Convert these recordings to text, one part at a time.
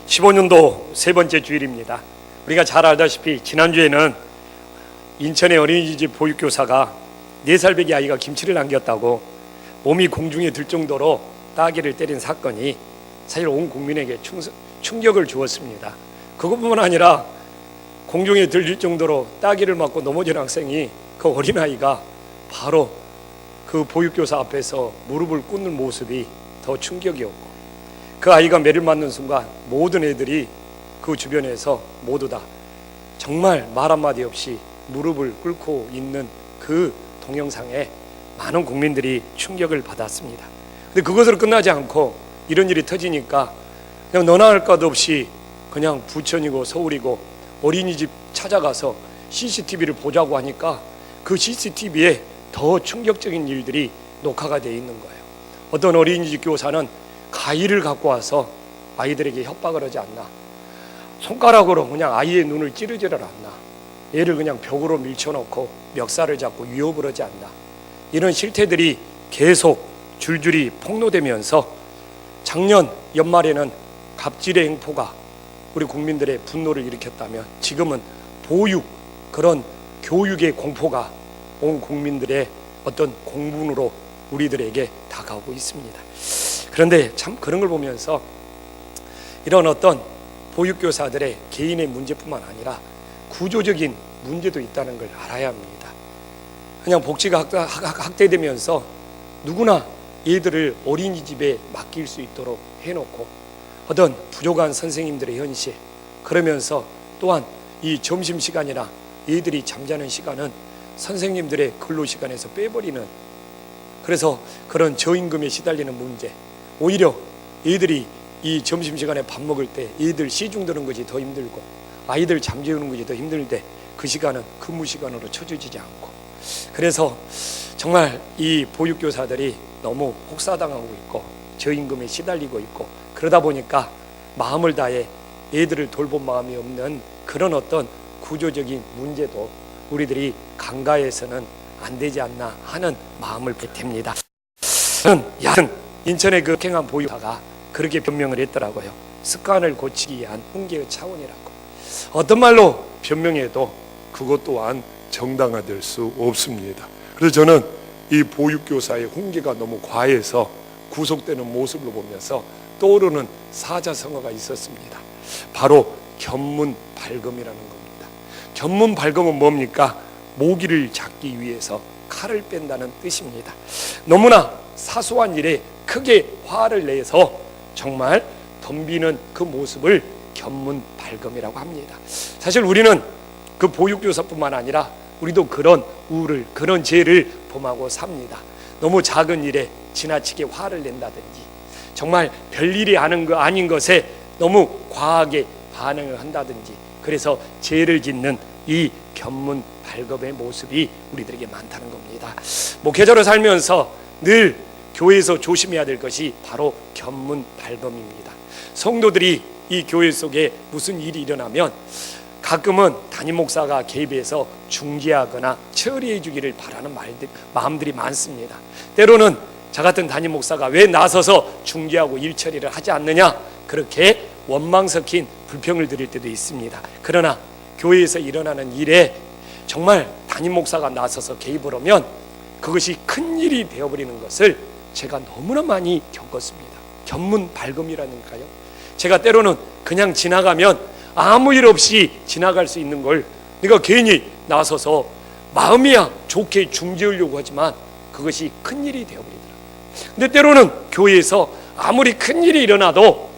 15년도 세 번째 주일입니다. 우리가 잘 알다시피 지난주에는 인천의 어린이집 보육교사가 4살 배기 아이가 김치를 남겼다고 몸이 공중에 들 정도로 따귀를 때린 사건이 사실 온 국민에게 충격을 주었습니다. 그것뿐만 아니라 공중에 들릴 정도로 따귀를 맞고 넘어진 학생이, 그 어린아이가 바로 그 보육교사 앞에서 무릎을 꿇는 모습이 더 충격이었고, 그 아이가 매를 맞는 순간 모든 애들이 그 주변에서 모두 다 정말 말 한마디 없이 무릎을 꿇고 있는 그 동영상에 많은 국민들이 충격을 받았습니다. 근데 그것으로 끝나지 않고 이런 일이 터지니까 그냥 너나 할 것 없이 그냥 부천이고 서울이고 어린이집 찾아가서 CCTV를 보자고 하니까 그 CCTV에 더 충격적인 일들이 녹화가 되어 있는 거예요. 어떤 어린이집 교사는 가위를 갖고 와서 아이들에게 협박을 하지 않나, 손가락으로 그냥 아이의 눈을 찌르지를 않나, 얘를 그냥 벽으로 밀쳐놓고 멱살을 잡고 위협을 하지 않나, 이런 실태들이 계속 줄줄이 폭로되면서 작년 연말에는 갑질의 행포가 우리 국민들의 분노를 일으켰다면 지금은 보육, 그런 교육의 공포가 온 국민들의 어떤 공분으로 우리들에게 다가오고 있습니다. 그런데 참 그런 걸 보면서 이런 어떤 보육교사들의 개인의 문제뿐만 아니라 구조적인 문제도 있다는 걸 알아야 합니다. 그냥 복지가 확대되면서 누구나 얘들을 어린이집에 맡길 수 있도록 해놓고 어떤 부족한 선생님들의 현실, 그러면서 또한 이 점심시간이나 얘들이 잠자는 시간은 선생님들의 근로시간에서 빼버리는, 그래서 그런 저임금에 시달리는 문제, 오히려 얘들이 이 점심시간에 밥 먹을 때 얘들 시중 드는 것이 더 힘들고 아이들 잠재우는 것이 더 힘들때 그 시간은 근무시간으로 쳐주지 않고, 그래서 정말 이 보육교사들이 너무 혹사당하고 있고 저임금에 시달리고 있고, 그러다 보니까 마음을 다해 애들을 돌본 마음이 없는 그런 어떤 구조적인 문제도 우리들이 간과해서는 안 되지 않나 하는 마음을 뱉습니다. 인천의 그 행한 보육사가 그렇게 변명을 했더라고요. 습관을 고치기 위한 훈계의 차원이라고. 어떤 말로 변명해도 그것 또한 정당화될 수 없습니다. 그래서 저는 이 보육교사의 훈계가 너무 과해서 구속되는 모습을 보면서 떠오르는 사자성어가 있었습니다. 바로 견문발검이라는 겁니다. 견문발검은 뭡니까? 모기를 잡기 위해서 칼을 뺀다는 뜻입니다. 너무나 사소한 일에 크게 화를 내서 정말 덤비는 그 모습을 견문발검이라고 합니다. 사실 우리는 그 보육교사뿐만 아니라 우리도 그런 우를, 그런 죄를 범하고 삽니다. 너무 작은 일에 지나치게 화를 낸다든지, 정말 별일이 아닌 것에 너무 과하게 반응을 한다든지, 그래서 죄를 짓는 이 견문발검의 모습이 우리들에게 많다는 겁니다. 목회자로 살면서 늘 교회에서 조심해야 될 것이 바로 견문발검입니다. 성도들이 이 교회 속에 무슨 일이 일어나면 가끔은 담임 목사가 개입해서 중재하거나 처리해 주기를 바라는 마음들이 많습니다. 때로는 저 같은 담임 목사가 왜 나서서 중재하고 일 처리를 하지 않느냐, 그렇게 원망 섞인 불평을 드릴 때도 있습니다. 그러나 교회에서 일어나는 일에 정말 담임 목사가 나서서 개입을 하면 그것이 큰 일이 되어버리는 것을 제가 너무나 많이 겪었습니다. 견문발검이라는가요? 제가 때로는 그냥 지나가면 아무 일 없이 지나갈 수 있는 걸 내가 괜히 나서서 마음이야 좋게 중재하려고 하지만 그것이 큰 일이 되어버리더라고요. 근데 때로는 교회에서 아무리 큰 일이 일어나도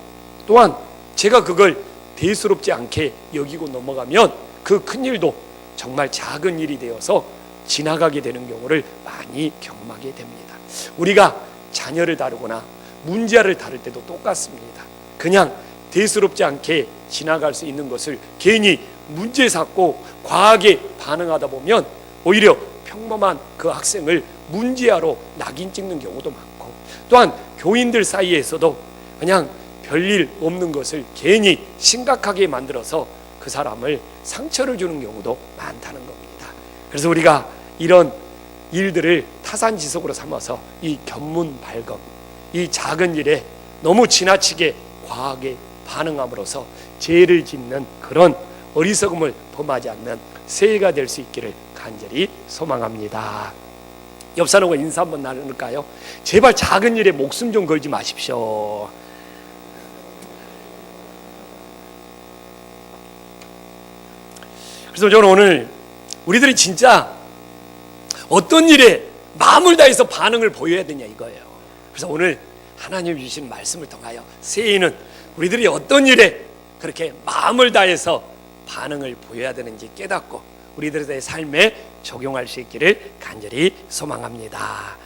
또한 제가 그걸 대수롭지 않게 여기고 넘어가면 그 큰 일도 정말 작은 일이 되어서 지나가게 되는 경우를 많이 경험하게 됩니다. 우리가 자녀를 다루거나 문제를 다룰 때도 똑같습니다. 그냥 대수롭지 않게 지나갈 수 있는 것을 괜히 문제 삼고 과하게 반응하다 보면 오히려 평범한 그 학생을 문제아로 낙인 찍는 경우도 많고, 또한 교인들 사이에서도 그냥 별일 없는 것을 괜히 심각하게 만들어서 그 사람을 상처를 주는 경우도 많다는 겁니다. 그래서 우리가 이런 일들을 타산지석으로 삼아서 이 견문발검, 이 작은 일에 너무 지나치게 과하게 반응함으로써 죄를 짓는 그런 어리석음을 범하지 않는 새해가 될 수 있기를 간절히 소망합니다. 옆 사람과 인사 한번 나눌까요? 제발 작은 일에 목숨 좀 걸지 마십시오. 그래서 저는 오늘 우리들이 진짜 어떤 일에 마음을 다해서 반응을 보여야 되냐 이거예요. 그래서 오늘 하나님 주신 말씀을 통하여 새해에는 우리들이 어떤 일에 그렇게 마음을 다해서 반응을 보여야 되는지 깨닫고 우리들의 삶에 적용할 수 있기를 간절히 소망합니다.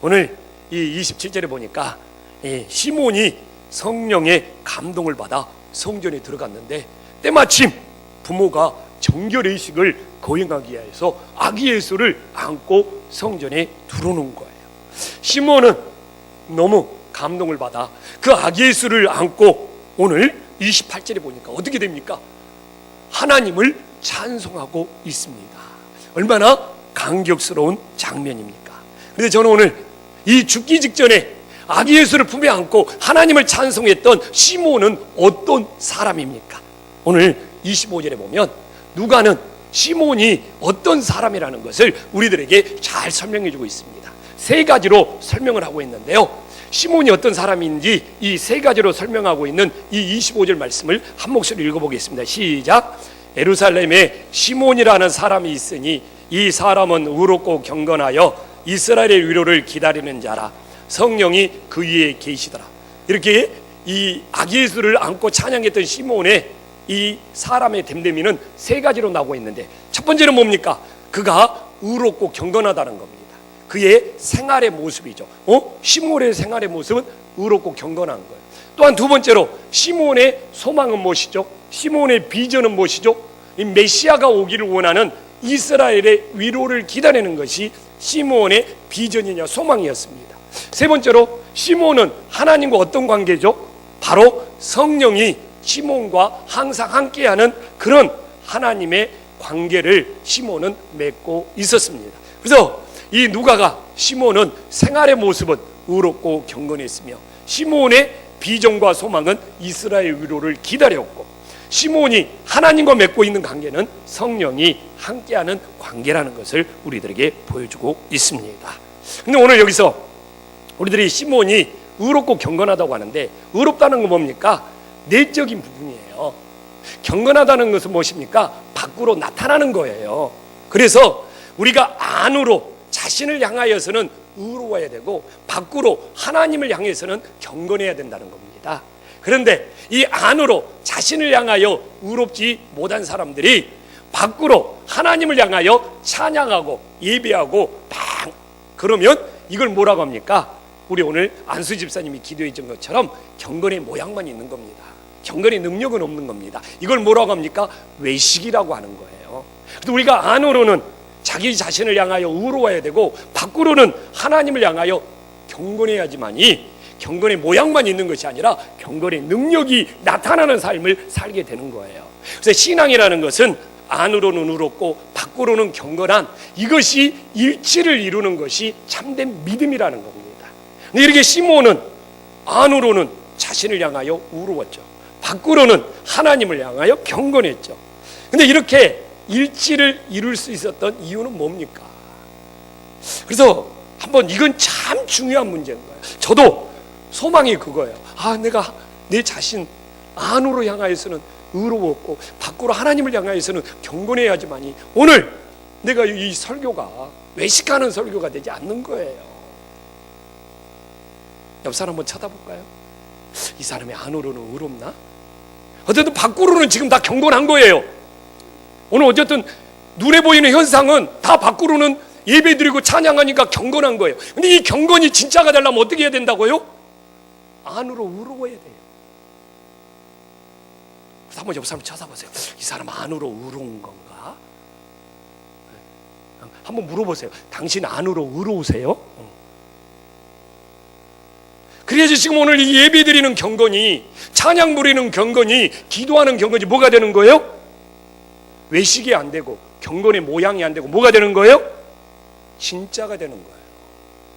오늘 이 27절에 보니까 이 시몬이 성령의 감동을 받아 성전에 들어갔는데 때마침 부모가 정결의식을 거행하기 위해서 아기 예수를 안고 성전에 들어오는 거예요. 시몬은 너무 감동을 받아 그 아기 예수를 안고 오늘 28절에 보니까 어떻게 됩니까? 하나님을 찬송하고 있습니다. 얼마나 감격스러운 장면입니까? 그런데 저는 오늘 이 죽기 직전에 아기 예수를 품에 안고 하나님을 찬송했던 시몬은 어떤 사람입니까? 오늘 25절에 보면 누가는 시몬이 어떤 사람이라는 것을 우리들에게 잘 설명해 주고 있습니다. 세 가지로 설명을 하고 있는데요, 시몬이 어떤 사람인지 이 세 가지로 설명하고 있는 이 25절 말씀을 한 목소리 읽어보겠습니다. 시작. 예루살렘에 시몬이라는 사람이 있으니 이 사람은 의롭고 경건하여 이스라엘의 위로를 기다리는 자라. 성령이 그 위에 계시더라. 이렇게 이 아기 예수를 안고 찬양했던 시몬의 이 사람의 됨됨이는 세 가지로 나오고 있는데, 첫 번째는 뭡니까? 그가 의롭고 경건하다는 겁니다. 그의 생활의 모습이죠. 시몬의 생활의 모습은 의롭고 경건한 거예요. 또한 두 번째로 시몬의 소망은 무엇이죠? 시몬의 비전은 무엇이죠? 이 메시아가 오기를 원하는 이스라엘의 위로를 기다리는 것이 시몬의 비전이냐 소망이었습니다. 세 번째로 시몬은 하나님과 어떤 관계죠? 바로 성령이 시몬과 항상 함께하는 그런 하나님의 관계를 시몬은 맺고 있었습니다. 그래서 이 누가가 시몬은 생활의 모습은 의롭고 경건했으며 시몬의 비전과 소망은 이스라엘 위로를 기다렸고, 시몬이 하나님과 맺고 있는 관계는 성령이 함께하는 관계라는 것을 우리들에게 보여주고 있습니다. 근데 오늘 여기서 우리들이 시몬이 의롭고 경건하다고 하는데, 의롭다는 건 뭡니까? 내적인 부분이에요. 경건하다는 것은 무엇입니까? 밖으로 나타나는 거예요. 그래서 우리가 안으로 자신을 향하여서는 의로워야 되고 밖으로 하나님을 향해서는 경건해야 된다는 겁니다. 그런데 이 안으로 자신을 향하여 의롭지 못한 사람들이 밖으로 하나님을 향하여 찬양하고 예배하고 그러면 이걸 뭐라고 합니까? 우리 오늘 안수 집사님이 기도해 준 것처럼 경건의 모양만 있는 겁니다. 경건의 능력은 없는 겁니다. 이걸 뭐라고 합니까? 외식이라고 하는 거예요. 그래서 우리가 안으로는 자기 자신을 향하여 의로워야 되고 밖으로는 하나님을 향하여 경건해야지만이 경건의 모양만 있는 것이 아니라 경건의 능력이 나타나는 삶을 살게 되는 거예요. 그래서 신앙이라는 것은 안으로는 의롭고 밖으로는 경건한, 이것이 일치를 이루는 것이 참된 믿음이라는 겁니다. 근데 이렇게 시몬은 안으로는 자신을 향하여 의로웠죠. 밖으로는 하나님을 향하여 경건했죠. 근데 이렇게 일치를 이룰 수 있었던 이유는 뭡니까? 그래서 한번 이건 참 중요한 문제인 거예요. 저도 소망이 그거예요. 내가 내 자신 안으로 향하여서는 의로웠고 밖으로 하나님을 향하여서는 경건해야지만이 오늘 내가 이 설교가 외식하는 설교가 되지 않는 거예요. 옆 사람 한번 쳐다볼까요? 이 사람이 안으로는 의롭나? 어쨌든 밖으로는 지금 다 경건한 거예요. 오늘 어쨌든 눈에 보이는 현상은 다 밖으로는 예배드리고 찬양하니까 경건한 거예요. 근데 이 경건이 진짜가 되려면 어떻게 해야 된다고요? 안으로 의로워야 돼요. 그래서 한번 옆 사람 찾아보세요. 이 사람 안으로 의로운 건가? 한번 물어보세요. 당신 안으로 의로우세요? 그래야지 지금 오늘 이 예배 드리는 경건이, 찬양 부리는 경건이, 기도하는 경건이 뭐가 되는 거예요? 외식이 안 되고 경건의 모양이 안 되고 뭐가 되는 거예요? 진짜가 되는 거예요.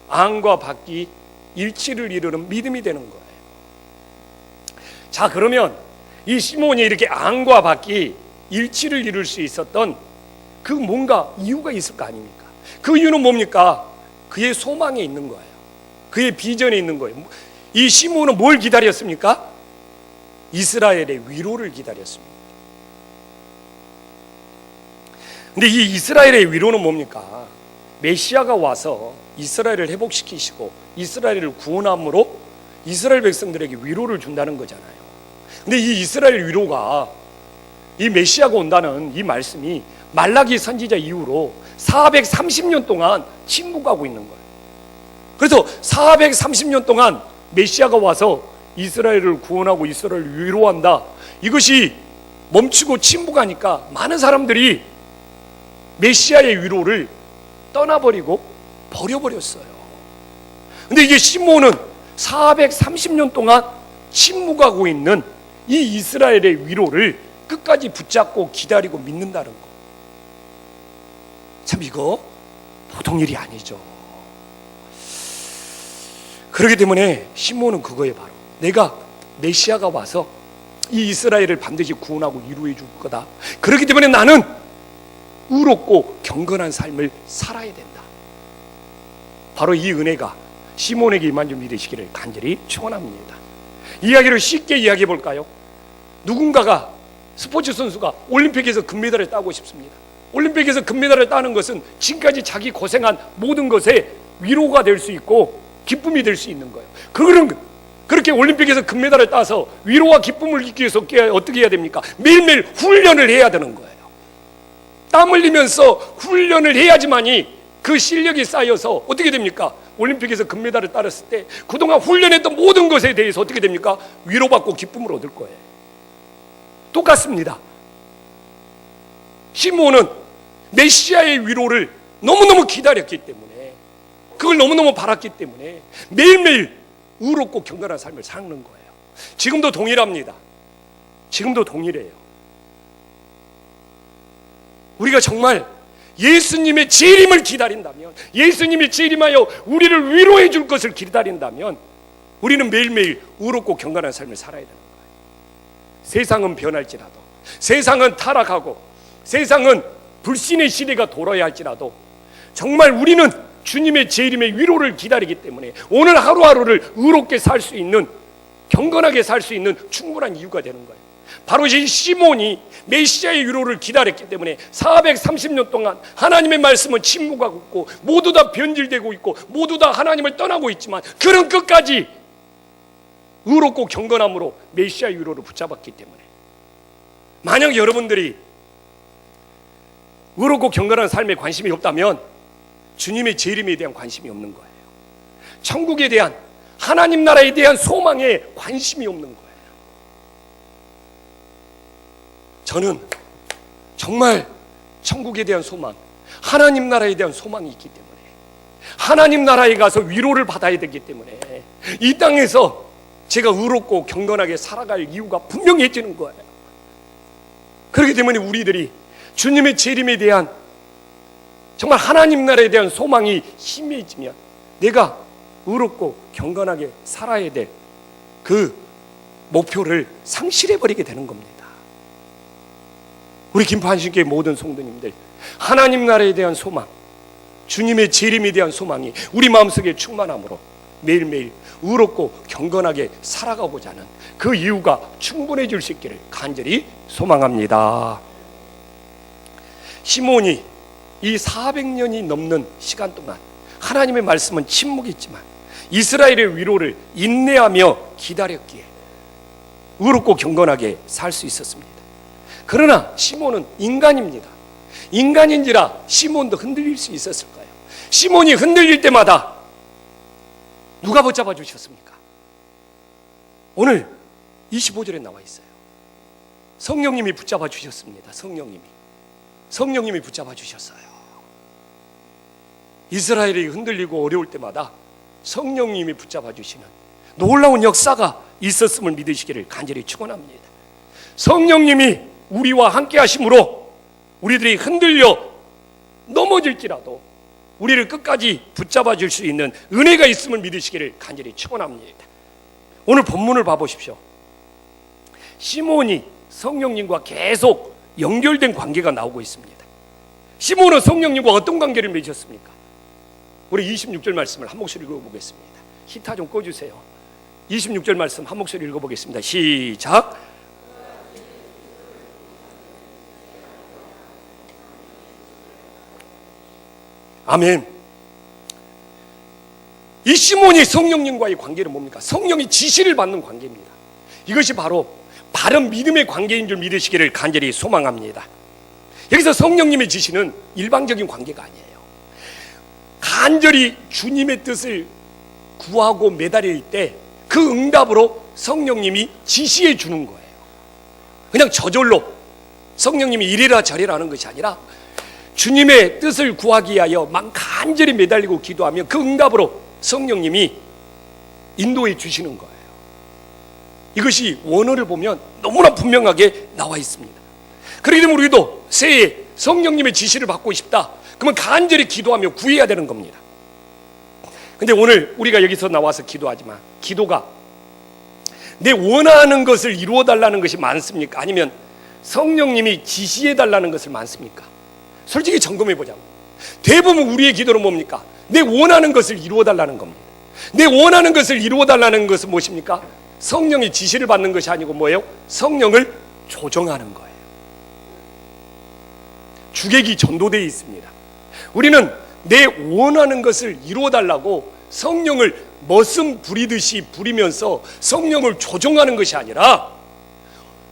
안과 밖이 일치를 이루는 믿음이 되는 거예요. 자, 그러면 이 시몬이 이렇게 안과 밖이 일치를 이룰 수 있었던 그 뭔가 이유가 있을 거 아닙니까? 그 이유는 뭡니까? 그의 소망에 있는 거예요. 그의 비전에 있는 거예요. 이 시몬은 뭘 기다렸습니까? 이스라엘의 위로를 기다렸습니다. 근데 이 이스라엘의 위로는 뭡니까? 메시아가 와서 이스라엘을 회복시키시고 이스라엘을 구원함으로 이스라엘 백성들에게 위로를 준다는 거잖아요. 근데 이 이스라엘 위로가 이 메시아가 온다는 이 말씀이 말라기 선지자 이후로 430년 동안 침묵하고 있는 거예요. 그래서 430년 동안 메시아가 와서 이스라엘을 구원하고 이스라엘을 위로한다, 이것이 멈추고 침묵하니까 많은 사람들이 메시아의 위로를 떠나버리고 버려버렸어요. 근데 이게 시몬은 430년 동안 침묵하고 있는 이 이스라엘의 위로를 끝까지 붙잡고 기다리고 믿는다는 거, 참 이거 보통 일이 아니죠. 그렇기 때문에 시몬은 그거에 바로 내가 메시아가 와서 이 이스라엘을 반드시 구원하고 위로해 줄 거다. 그렇기 때문에 나는 의롭고 경건한 삶을 살아야 된다. 바로 이 은혜가 시몬에게 임한 줄 믿으시기를 간절히 축원합니다. 이야기를 쉽게 이야기해 볼까요? 누군가가 스포츠 선수가 올림픽에서 금메달을 따고 싶습니다. 올림픽에서 금메달을 따는 것은 지금까지 자기 고생한 모든 것에 위로가 될 수 있고 기쁨이 될 수 있는 거예요. 그렇게 올림픽에서 금메달을 따서 위로와 기쁨을 느끼기 위해서 어떻게 해야 됩니까? 매일매일 훈련을 해야 되는 거예요. 땀 흘리면서 훈련을 해야지만이 그 실력이 쌓여서 어떻게 됩니까? 올림픽에서 금메달을 따랐을 때 그동안 훈련했던 모든 것에 대해서 어떻게 됩니까? 위로받고 기쁨을 얻을 거예요. 똑같습니다. 시몬은 메시아의 위로를 너무너무 기다렸기 때문에, 그걸 너무너무 바랐기 때문에 매일매일 의롭고 경건한 삶을 사는 거예요. 지금도 동일합니다. 지금도 동일해요. 우리가 정말 예수님의 재림을 기다린다면, 예수님이 재림하여 우리를 위로해 줄 것을 기다린다면 우리는 매일매일 의롭고 경건한 삶을 살아야 되는 거예요. 세상은 변할지라도, 세상은 타락하고, 세상은 불신의 시대가 돌아야 할지라도 정말 우리는 주님의 재림의 위로를 기다리기 때문에 오늘 하루하루를 의롭게 살 수 있는, 경건하게 살 수 있는 충분한 이유가 되는 거예요. 바로 이 시몬이 메시아의 위로를 기다렸기 때문에 430년 동안 하나님의 말씀은 침묵하고 있고 모두 다 변질되고 있고 모두 다 하나님을 떠나고 있지만 그는 끝까지 의롭고 경건함으로 메시아의 위로를 붙잡았기 때문에, 만약 여러분들이 의롭고 경건한 삶에 관심이 없다면 주님의 재림에 대한 관심이 없는 거예요. 천국에 대한, 하나님 나라에 대한 소망에 관심이 없는 거예요. 저는 정말 천국에 대한 소망, 하나님 나라에 대한 소망이 있기 때문에, 하나님 나라에 가서 위로를 받아야 되기 때문에 이 땅에서 제가 의롭고 경건하게 살아갈 이유가 분명해지는 거예요. 그렇기 때문에 우리들이 주님의 재림에 대한, 정말 하나님 나라에 대한 소망이 희미해지면 내가 의롭고 경건하게 살아야 될 그 목표를 상실해버리게 되는 겁니다. 우리 김포한신교회 모든 성도님들, 하나님 나라에 대한 소망, 주님의 재림에 대한 소망이 우리 마음속에 충만함으로 매일매일 의롭고 경건하게 살아가고자 하는 그 이유가 충분해질 수 있기를 간절히 소망합니다. 시몬이 이 400년이 넘는 시간 동안 하나님의 말씀은 침묵했지만 이스라엘의 위로를 인내하며 기다렸기에 의롭고 경건하게 살 수 있었습니다. 그러나 시몬은 인간입니다. 인간인지라 시몬도 흔들릴 수 있었을 거예요. 시몬이 흔들릴 때마다 누가 붙잡아 주셨습니까? 오늘 25절에 나와 있어요. 성령님이 붙잡아 주셨습니다. 성령님이 붙잡아 주셨어요. 이스라엘이 흔들리고 어려울 때마다 성령님이 붙잡아 주시는 놀라운 역사가 있었음을 믿으시기를 간절히 축원합니다. 성령님이 우리와 함께 하심으로 우리들이 흔들려 넘어질지라도 우리를 끝까지 붙잡아 줄 수 있는 은혜가 있음을 믿으시기를 간절히 축원합니다. 오늘 본문을 봐보십시오. 시몬이 성령님과 계속 연결된 관계가 나오고 있습니다. 시몬은 성령님과 어떤 관계를 맺었습니까? 우리 26절 말씀을 한 목소리 읽어보겠습니다. 히타 좀 꺼주세요. 26절 말씀 한 목소리 읽어보겠습니다. 시작. 아멘. 이 시몬이 성령님과의 관계는 뭡니까? 성령이 지시를 받는 관계입니다. 이것이 바로 바른 믿음의 관계인 줄 믿으시기를 간절히 소망합니다. 여기서 성령님의 지시는 일방적인 관계가 아니에요. 간절히 주님의 뜻을 구하고 매달릴 때 그 응답으로 성령님이 지시해 주는 거예요. 그냥 저절로 성령님이 이래라 저래라 하는 것이 아니라 주님의 뜻을 구하기 위하여 간절히 매달리고 기도하면 그 응답으로 성령님이 인도해 주시는 거예요. 이것이 원어를 보면 너무나 분명하게 나와 있습니다. 그렇기 때문에 우리도 새해 성령님의 지시를 받고 싶다, 그러면 간절히 기도하며 구해야 되는 겁니다. 근데 오늘 우리가 여기서 나와서 기도하지만 기도가 내 원하는 것을 이루어 달라는 것이 많습니까? 아니면 성령님이 지시해 달라는 것을 많습니까? 솔직히 점검해 보자면 대부분 우리의 기도는 뭡니까? 내 원하는 것을 이루어 달라는 겁니다. 내 원하는 것을 이루어 달라는 것은 무엇입니까? 성령의 지시를 받는 것이 아니고 뭐예요? 성령을 조정하는 거예요. 주객이 전도되어 있습니다. 우리는 내 원하는 것을 이루어 달라고 성령을 머슴 부리듯이 부리면서 성령을 조정하는 것이 아니라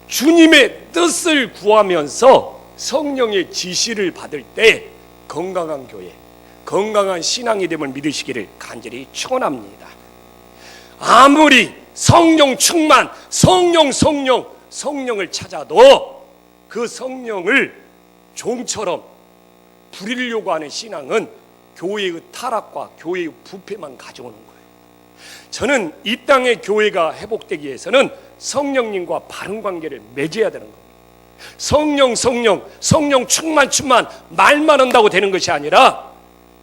주님의 뜻을 구하면서 성령의 지시를 받을 때 건강한 교회, 건강한 신앙이 됨을 믿으시기를 간절히 축원합니다. 아무리 성령 충만, 성령을 찾아도 그 성령을 종처럼 부리려고 하는 신앙은 교회의 타락과 교회의 부패만 가져오는 거예요. 저는 이 땅의 교회가 회복되기 위해서는 성령님과 바른 관계를 맺어야 되는 겁니다. 성령 충만 말만 한다고 되는 것이 아니라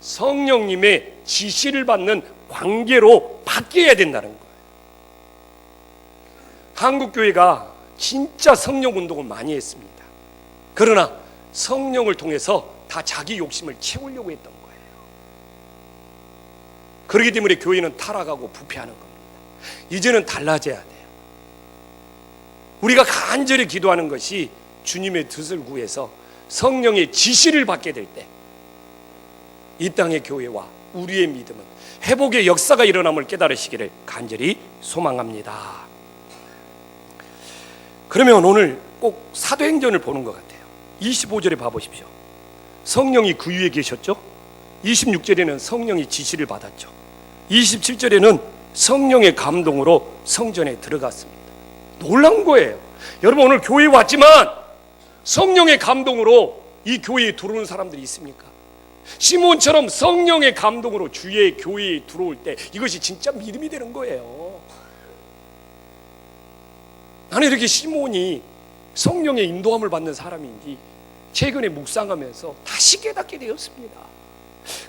성령님의 지시를 받는 관계로 바뀌어야 된다는 거예요. 한국교회가 진짜 성령 운동을 많이 했습니다. 그러나 성령을 통해서 다 자기 욕심을 채우려고 했던 거예요. 그렇기 때문에 교회는 타락하고 부패하는 겁니다. 이제는 달라져야 돼요. 우리가 간절히 기도하는 것이 주님의 뜻을 구해서 성령의 지시를 받게 될 때 이 땅의 교회와 우리의 믿음은 회복의 역사가 일어남을 깨달으시기를 간절히 소망합니다. 그러면 오늘 꼭 사도행전을 보는 것 같아요. 25절에 봐보십시오. 성령이 그 위에 계셨죠? 26절에는 성령이 지시를 받았죠. 27절에는 성령의 감동으로 성전에 들어갔습니다. 놀라운 거예요. 여러분, 오늘 교회에 왔지만 성령의 감동으로 이 교회에 들어오는 사람들이 있습니까? 시몬처럼 성령의 감동으로 주의 교회에 들어올 때 이것이 진짜 믿음이 되는 거예요. 나는 이렇게 시몬이 성령의 인도함을 받는 사람인지 최근에 묵상하면서 다시 깨닫게 되었습니다.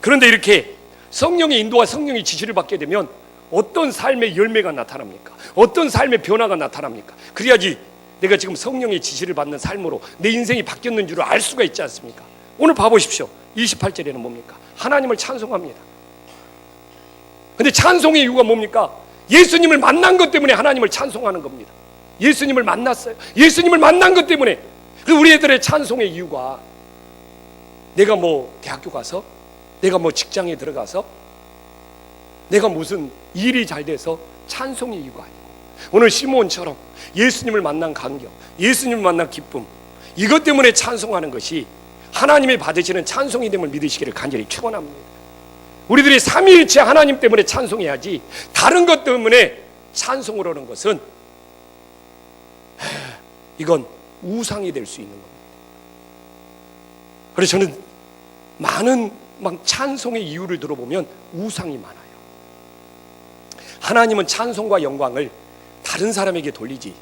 그런데 이렇게 성령의 인도와 성령의 지시를 받게 되면 어떤 삶의 열매가 나타납니까? 어떤 삶의 변화가 나타납니까? 그래야지 내가 지금 성령의 지시를 받는 삶으로 내 인생이 바뀌었는 줄 알 수가 있지 않습니까? 오늘 봐보십시오. 28절에는 뭡니까? 하나님을 찬송합니다. 근데 찬송의 이유가 뭡니까? 예수님을 만난 것 때문에 하나님을 찬송하는 겁니다. 예수님을 만났어요. 예수님을 만난 것 때문에. 우리 애들의 찬송의 이유가 내가 뭐 대학교 가서, 내가 뭐 직장에 들어가서, 내가 무슨 일이 잘 돼서 찬송의 이유가 아니고 오늘 시몬처럼 예수님을 만난 감격, 예수님을 만난 기쁨, 이것 때문에 찬송하는 것이 하나님이 받으시는 찬송이 됨을 믿으시기를 간절히 축원합니다. 우리들이 삼위일체 하나님 때문에 찬송해야지 다른 것 때문에 찬송을 하는 것은 이건 우상이 될 수 있는 겁니다. 그래서 저는 많은 찬송의 이유를 들어보면 우상이 많아요. 하나님은 찬송과 영광을 다른 사람에게 돌리지,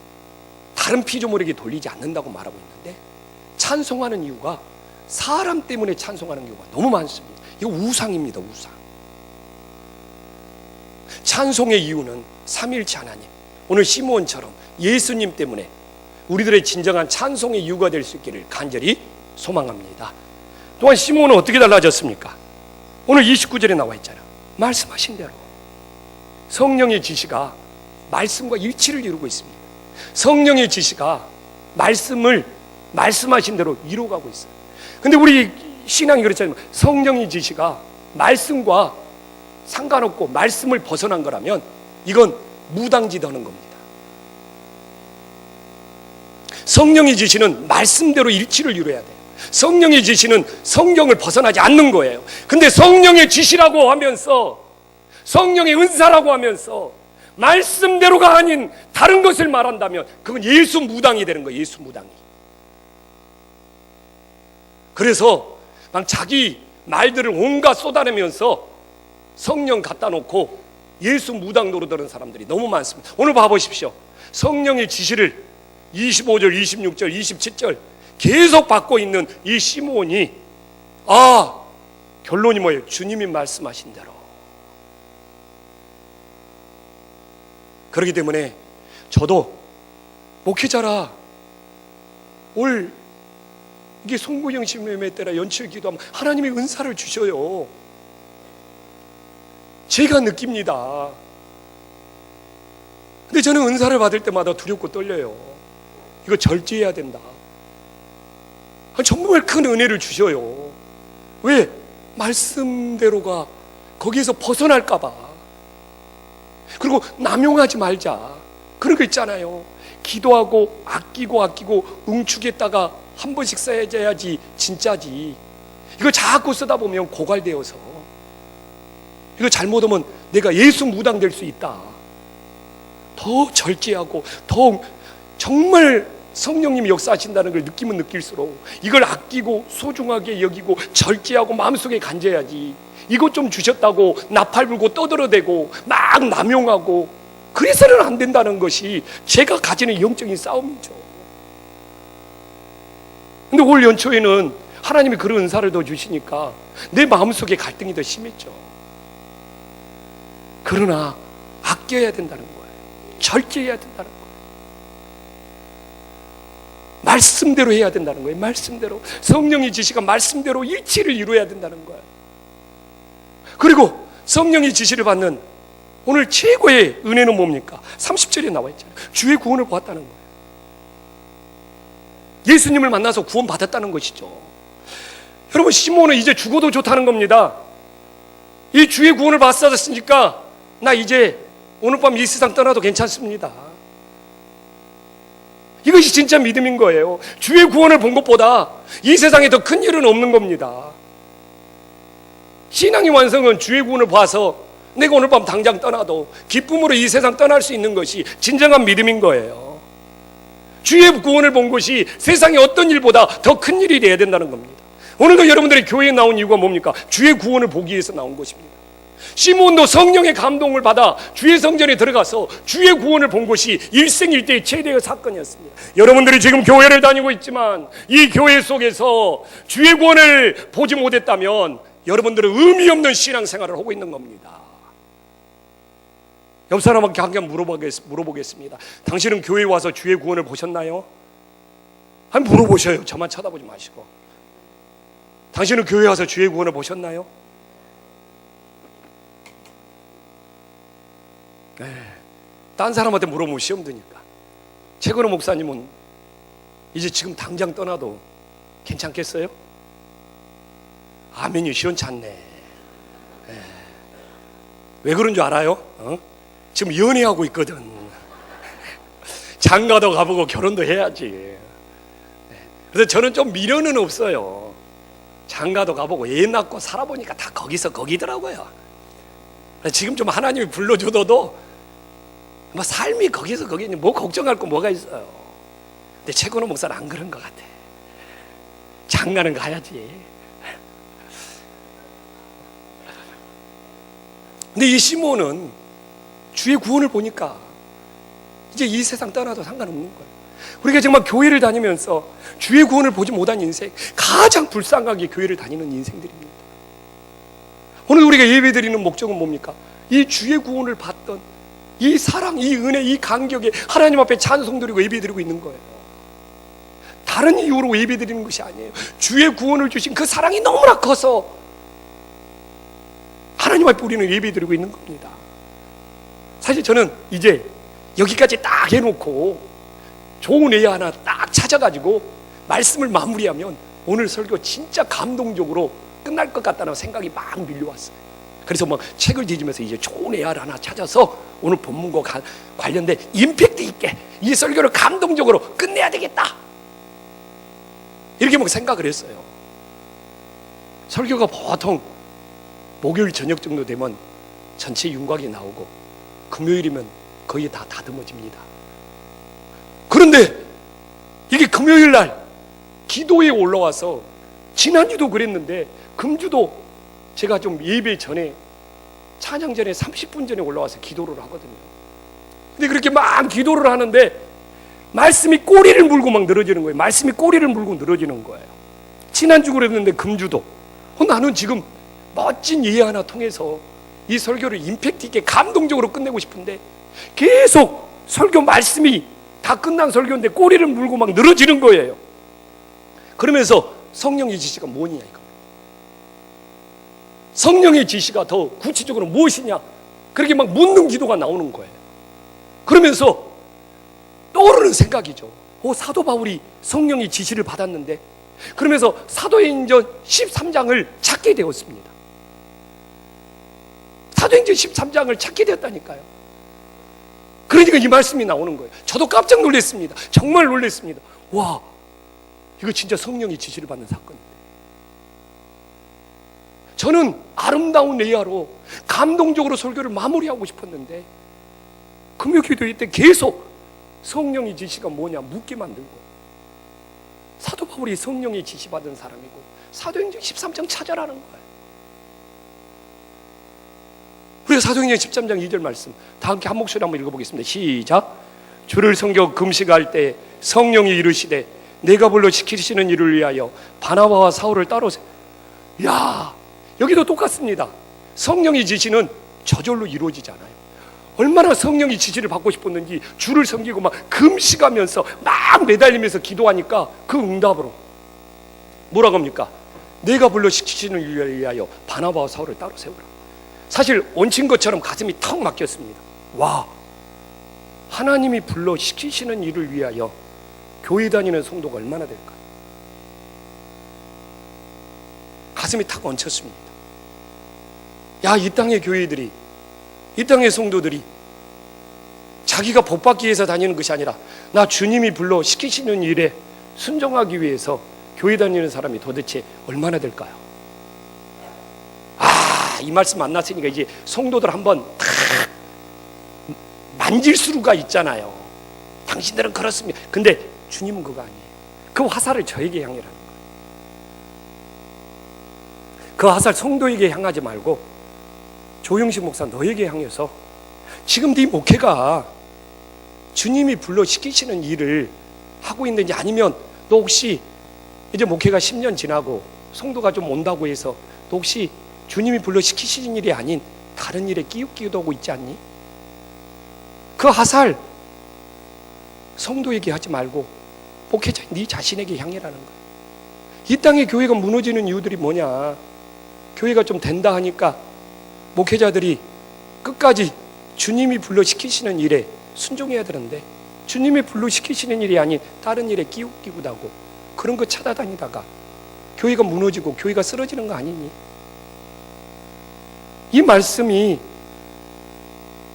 다른 피조물에게 돌리지 않는다고 말하고 있는데, 찬송하는 이유가 사람 때문에 찬송하는 경우가 너무 많습니다. 이거 우상입니다. 우상. 찬송의 이유는 삼위일체 하나님, 오늘 시므온처럼 예수님 때문에 우리들의 진정한 찬송의 이유가 될 수 있기를 간절히 소망합니다. 또한 시몬은 어떻게 달라졌습니까? 오늘 29절에 나와 있잖아요. 말씀하신 대로 성령의 지시가 말씀과 일치를 이루고 있습니다. 성령의 지시가 말씀을 말씀하신 대로 이루어가고 있어요. 근데 우리 신앙이 그렇잖아요. 성령의 지시가 말씀과 상관없고 말씀을 벗어난 거라면 이건 무당짓하는 겁니다. 성령의 지시는 말씀대로 일치를 이루어야 돼요. 성령의 지시는 성경을 벗어나지 않는 거예요. 근데 성령의 지시라고 하면서, 성령의 은사라고 하면서 말씀대로가 아닌 다른 것을 말한다면 그건 예수 무당이 되는 거예요. 예수 무당이. 그래서 막 자기 말들을 온갖 쏟아내면서 성령 갖다 놓고 예수 무당 노릇하는 사람들이 너무 많습니다. 오늘 봐보십시오. 성령의 지시를 25절, 26절, 27절 계속 받고 있는 이 시몬이 결론이 뭐예요? 주님이 말씀하신 대로. 그렇기 때문에 저도 목회자라 올 이게 송구영 신매매 때라 연초에 기도하면 하나님이 은사를 주셔요. 제가 느낍니다. 근데 저는 은사를 받을 때마다 두렵고 떨려요. 이거 절제해야 된다. 정말 큰 은혜를 주셔요. 왜? 말씀대로가 거기에서 벗어날까 봐. 그리고 남용하지 말자. 그런 거 있잖아요. 기도하고 아끼고 응축했다가 한 번씩 써야지 진짜지. 이거 자꾸 쓰다 보면 고갈되어서 이거 잘못하면 내가 예수 무당 될 수 있다. 더 절제하고 더 정말 성령님이 역사하신다는 걸 느끼면 느낄수록 이걸 아끼고 소중하게 여기고 절제하고 마음속에 간져야지. 이것 좀 주셨다고 나팔 불고 떠들어대고 막 남용하고 그래서는 안 된다는 것이 제가 가지는 영적인 싸움이죠. 근데 올 연초에는 하나님이 그런 은사를 더 주시니까 내 마음속에 갈등이 더 심했죠. 그러나 아껴야 된다는 거예요. 절제해야 된다는 거예요. 말씀대로 해야 된다는 거예요. 말씀대로. 성령의 지시가 말씀대로 일치를 이루어야 된다는 거예요. 그리고 성령의 지시를 받는 오늘 최고의 은혜는 뭡니까? 30절에 나와 있잖아요. 주의 구원을 보았다는 거예요. 예수님을 만나서 구원 받았다는 것이죠. 여러분, 시몬은 이제 죽어도 좋다는 겁니다. 이 주의 구원을 받았으니까 나 이제 오늘 밤 이 세상 떠나도 괜찮습니다. 이것이 진짜 믿음인 거예요. 주의 구원을 본 것보다 이 세상에 더 큰 일은 없는 겁니다. 신앙의 완성은 주의 구원을 봐서 내가 오늘 밤 당장 떠나도 기쁨으로 이 세상 떠날 수 있는 것이 진정한 믿음인 거예요. 주의 구원을 본 것이 세상의 어떤 일보다 더 큰 일이 되어야 된다는 겁니다. 오늘도 여러분들이 교회에 나온 이유가 뭡니까? 주의 구원을 보기 위해서 나온 것입니다. 시몬도 성령의 감동을 받아 주의 성전에 들어가서 주의 구원을 본 것이 일생일대의 최대의 사건이었습니다. 여러분들이 지금 교회를 다니고 있지만 이 교회 속에서 주의 구원을 보지 못했다면 여러분들은 의미 없는 신앙생활을 하고 있는 겁니다. 옆 사람한테 한번 물어보겠습니다. 당신은 교회에 와서 주의 구원을 보셨나요? 한번 물어보셔요. 저만 쳐다보지 마시고. 당신은 교회에 와서 주의 구원을 보셨나요? 네. 딴 사람한테 물어보면 시험 드니까. 최근호 목사님은 이제 지금 당장 떠나도 괜찮겠어요? 아멘이 시원찮네. 네. 왜 그런 줄 알아요? 지금 연애하고 있거든. 장가도 가보고 결혼도 해야지. 네. 그래서 저는 좀 미련은 없어요. 장가도 가보고 애 낳고 살아보니까 다 거기서 거기더라고요. 지금 좀 하나님이 불러주어도 뭐 삶이 거기서 거기 뭐 걱정할 거 뭐가 있어요. 근데 최근호 목사는 안 그런 것 같아. 장가는 가야지. 근데 이 시몬은 주의 구원을 보니까 이제 이 세상 떠나도 상관없는 거예요. 우리가 정말 교회를 다니면서 주의 구원을 보지 못한 인생, 가장 불쌍하게 교회를 다니는 인생들입니다. 오늘 우리가 예배드리는 목적은 뭡니까? 이 주의 구원을 받던 이 사랑, 이 은혜, 이 감격에 하나님 앞에 찬송드리고 예배드리고 있는 거예요. 다른 이유로 예배 드리는 것이 아니에요. 주의 구원을 주신 그 사랑이 너무나 커서 하나님 앞에 우리는 예배 드리고 있는 겁니다. 사실 저는 이제 여기까지 딱 해놓고 좋은 애 하나 딱 찾아가지고 말씀을 마무리하면 오늘 설교 진짜 감동적으로 끝날 것 같다는 생각이 막 밀려왔어요. 그래서 막 책을 뒤지면서 이제 좋은 AR 하나 찾아서 오늘 본문과 관련된 임팩트 있게 이 설교를 감동적으로 끝내야 되겠다, 이렇게 막 생각을 했어요. 설교가 보통 목요일 저녁 정도 되면 전체 윤곽이 나오고 금요일이면 거의 다 다듬어집니다. 그런데 이게 금요일 날 기도에 올라와서, 지난주도 그랬는데 금주도 제가 좀 예배 전에, 찬양 전에 30분 전에 올라와서 기도를 하거든요. 근데 그렇게 막 기도를 하는데 말씀이 꼬리를 물고 막 늘어지는 거예요. 말씀이 꼬리를 물고 늘어지는 거예요. 지난주 그랬는데 금주도 나는 지금 멋진 예배 하나 통해서 이 설교를 임팩트 있게 감동적으로 끝내고 싶은데 계속 설교 말씀이 다 끝난 설교인데 꼬리를 물고 막 늘어지는 거예요. 그러면서 성령의 지시가 뭐냐 이겁니다. 성령의 지시가 더 구체적으로 무엇이냐, 그렇게 막 묻는 기도가 나오는 거예요. 그러면서 떠오르는 생각이죠. 사도 바울이 성령의 지시를 받았는데, 그러면서 사도행전 13장을 찾게 되었습니다. 사도행전 13장을 찾게 되었다니까요. 그러니까 이 말씀이 나오는 거예요. 저도 깜짝 놀랐습니다. 정말 놀랐습니다. 와, 이거 진짜 성령의 지시를 받는 사건인데, 저는 아름다운 레이아로 감동적으로 설교를 마무리하고 싶었는데 금요 기도회 때 계속 성령의 지시가 뭐냐 묻게 만들고, 사도 바울이 성령의 지시 받은 사람이고 사도행전 13장 찾아라는 거예요. 우리가 사도행전 13장 2절 말씀 다 함께 한 목소리 한번 읽어보겠습니다. 시작. 주를 섬겨 금식할 때 성령이 이르시되 내가 불러 시키시는 일을 위하여 바나바와 사울을 따로 야, 여기도 똑같습니다. 성령의 지시는 저절로 이루어지잖아요. 얼마나 성령의 지시를 받고 싶었는지 주를 섬기고 막 금식하면서 막 매달리면서 기도하니까 그 응답으로 뭐라고 합니까? 내가 불러 시키시는 일을 위하여 바나바와 사울을 따로 세우라. 사실 얹힌 것처럼 가슴이 턱 막혔습니다. 와, 하나님이 불러 시키시는 일을 위하여 교회 다니는 성도가 얼마나 될까? 가슴이 탁 얹혔습니다. 야, 이 땅의 교회들이, 이 땅의 성도들이 자기가 복받기 위해서 다니는 것이 아니라 나 주님이 불러 시키시는 일에 순종하기 위해서 교회 다니는 사람이 도대체 얼마나 될까요? 이 말씀 만났으니까 이제 성도들 한번 탁 만질 수가 있잖아요. 당신들은 그렇습니다. 근데 주님은 그거 아니에요. 그 화살을 저에게 향해라는 거예요. 그 화살 성도에게 향하지 말고 조영식 목사 너에게 향해서 지금 네 목회가 주님이 불러 시키시는 일을 하고 있는지, 아니면 너 혹시 이제 목회가 10년 지나고 성도가 좀 온다고 해서 너 혹시 주님이 불러 시키시는 일이 아닌 다른 일에 끼우기도 있지 않니? 그 화살 성도에게 하지 말고 목회자 네 자신에게 향해라는 거예요. 이 땅의 교회가 무너지는 이유들이 뭐냐? 교회가 좀 된다 하니까 목회자들이 끝까지 주님이 불러 시키시는 일에 순종해야 되는데 주님이 불러 시키시는 일이 아닌 다른 일에 끼우기도 하고 그런 거 찾아다니다가 교회가 무너지고 교회가 쓰러지는 거 아니니? 이 말씀이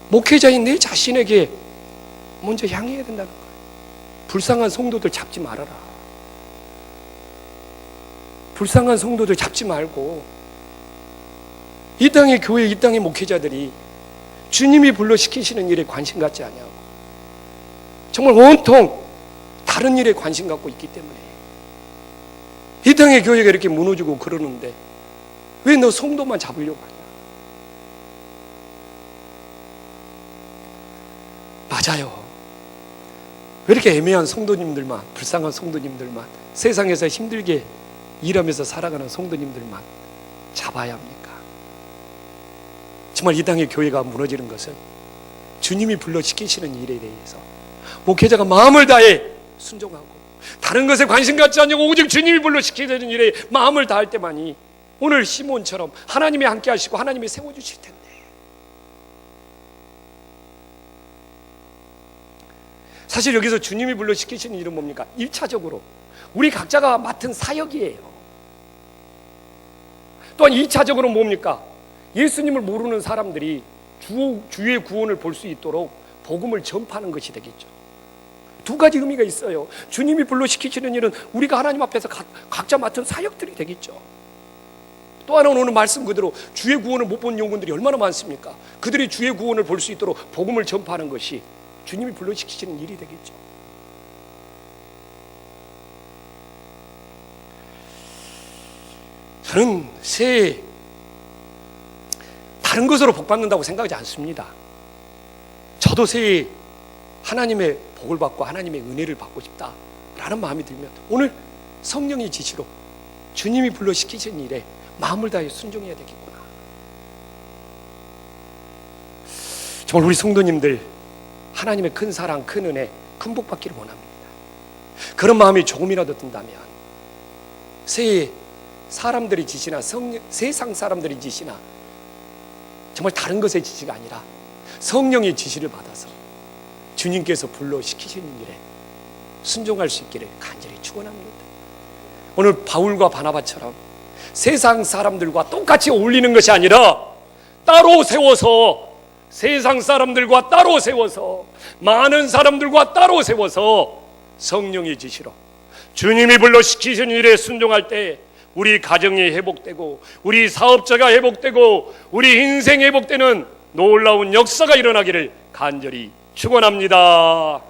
목회자인 내 자신에게 먼저 향해야 된다는 거예요. 불쌍한 성도들 잡지 말아라. 불쌍한 성도들 잡지 말고 이 땅의 교회, 이 땅의 목회자들이 주님이 불러 시키시는 일에 관심 갖지 아니하고 정말 온통 다른 일에 관심 갖고 있기 때문에 이 땅의 교회가 이렇게 무너지고 그러는데 왜 너 성도만 잡으려고 하냐? 맞아요. 왜 이렇게 애매한 성도님들만, 불쌍한 성도님들만, 세상에서 힘들게 일하면서 살아가는 성도님들만 잡아야 합니까? 정말 이 땅의 교회가 무너지는 것은 주님이 불러 시키시는 일에 대해서 목회자가 마음을 다해 순종하고 다른 것에 관심 갖지 않냐고 오직 주님이 불러시키는 일에 마음을 다할 때만이 오늘 시몬처럼 하나님이 함께 하시고 하나님이 세워주실 텐데, 사실 여기서 주님이 불러시키시는 일은 뭡니까? 1차적으로 우리 각자가 맡은 사역이에요. 또한 2차적으로 뭡니까? 예수님을 모르는 사람들이 주의 구원을 볼 수 있도록 복음을 전파하는 것이 되겠죠. 두 가지 의미가 있어요. 주님이 불러시키시는 일은 우리가 하나님 앞에서 각자 맡은 사역들이 되겠죠. 또 하나는 오늘 말씀 그대로 주의 구원을 못 본 영혼들이 얼마나 많습니까? 그들이 주의 구원을 볼 수 있도록 복음을 전파하는 것이 주님이 불러시키시는 일이 되겠죠. 저는 새해 다른 것으로 복 받는다고 생각하지 않습니다. 저도 새해 하나님의 복을 받고 하나님의 은혜를 받고 싶다라는 마음이 들면 오늘 성령의 지시로 주님이 불러시키신 일에 마음을 다해 순종해야 되겠구나. 정말 우리 성도님들 하나님의 큰 사랑, 큰 은혜, 큰 복 받기를 원합니다. 그런 마음이 조금이라도 든다면 새해 사람들이 지시나 세상 사람들이 지시나 정말 다른 것의 지시가 아니라 성령의 지시를 받아서 주님께서 불러시키시는 일에 순종할 수 있기를 간절히 축원합니다. 오늘 바울과 바나바처럼 세상 사람들과 똑같이 어울리는 것이 아니라 따로 세워서, 세상 사람들과 따로 세워서, 많은 사람들과 따로 세워서 성령의 지시로 주님이 불러시키신 일에 순종할 때 우리 가정이 회복되고 우리 사업자가 회복되고 우리 인생 회복되는 놀라운 역사가 일어나기를 간절히 축원합니다.